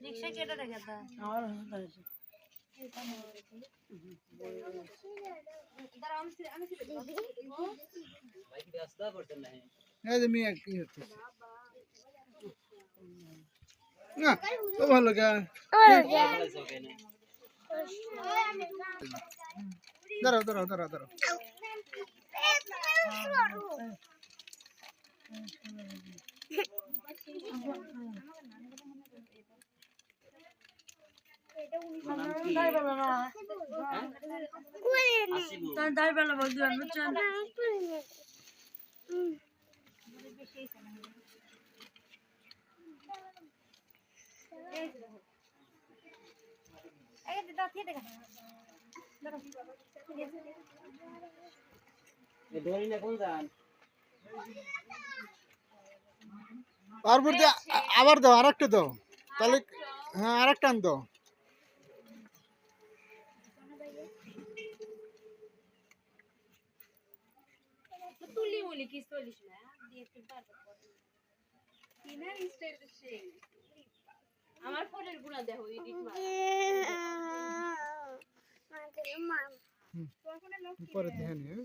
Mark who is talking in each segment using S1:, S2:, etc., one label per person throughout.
S1: রিকশা কেটে রেখে দা
S2: আর হয়েছে এই যে মিয়া কি হচ্ছে না তো ভালো কা দাঁড়াও দাঁড়াও দাঁড়াও দাঁড়াও তারপর আবার দাও আরেকটা দাও তাহলে হ্যাঁ আরেকটা আন দাও
S1: তুলি মুলি কি চলিস না দিয়ে একটু বারবার করে কিনার স্টাইল সেই আমার ফোনের গুণা দেখো এডিট মার
S2: পরে দেখে নিও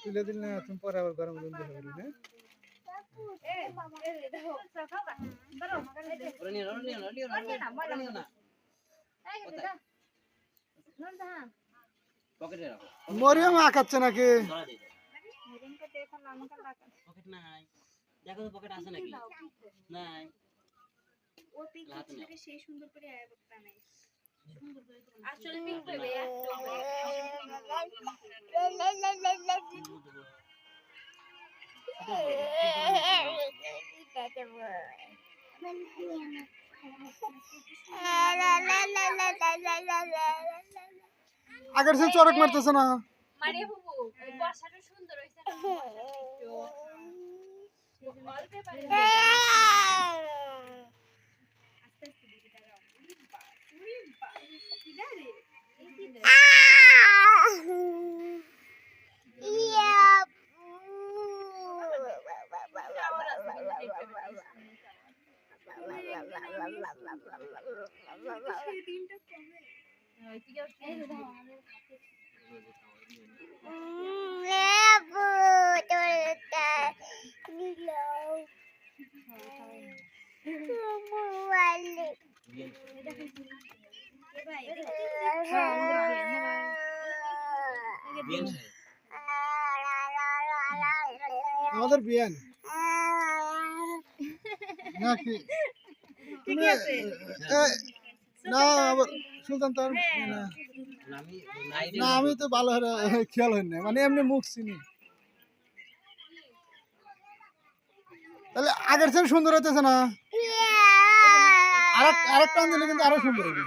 S2: তুলে দিল না তুমি পরে আবার গরম দিন দেখে না মরিয়ম আঁকাচ্ছে নাকি
S3: দেখো তো পকেট আছে নাকি নাই
S1: ও পিক থেকে সেই সুন্দর করে আয় বক্তা নাই আসলে পিক করবে
S2: আগের সে চড়ক মারতেছে না
S1: মানে বাবু এই বর্ষাটা সুন্দর হইছে না অল্পে পারে আস্তে আস্তে দিকে দাঁড়াও উড়ি বা কি দাঁড়ে এই কি দাঁড়ে
S2: আমাদের বিয়ান নাকি ঠিক আছে না সুলতান তার না আমি তো ভালো খেয়াল হয় না মানে এমনি মুখ চিনি তাহলে আগের চেয়ে সুন্দর হইতেছে না আরেকটা দিলে কিন্তু আরো সুন্দর হবে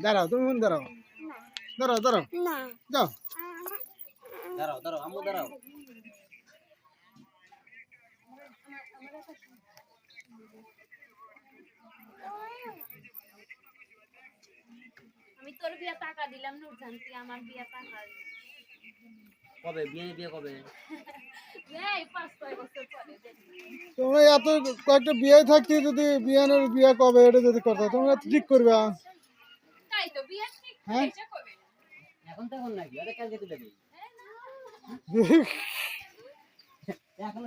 S2: দাঁড়াও তুমি দাঁড়াও দাঁড়াও দাঁড়াও যাও
S3: দাঁড়াও দাঁড়াও আম্মু দাঁড়াও
S1: আমি তোর বিয়া টাকা দিলাম নুরজান তুই আমার বিয়া টাকা
S3: কবে বিয়ে কবে
S1: এই 5-6 বছর পরে
S2: তোমরা এত কয়েকটা বিয়ে থাকতে যদি বিয়ানের বিয়ে কবে এটা যদি কথা তোমরা ঠিক করবে
S1: তাই তো বিয়ে ঠিক
S2: হ্যাঁ
S1: কবে
S3: এখন তখন নাকি আরে কালকে তুলে দিই এখন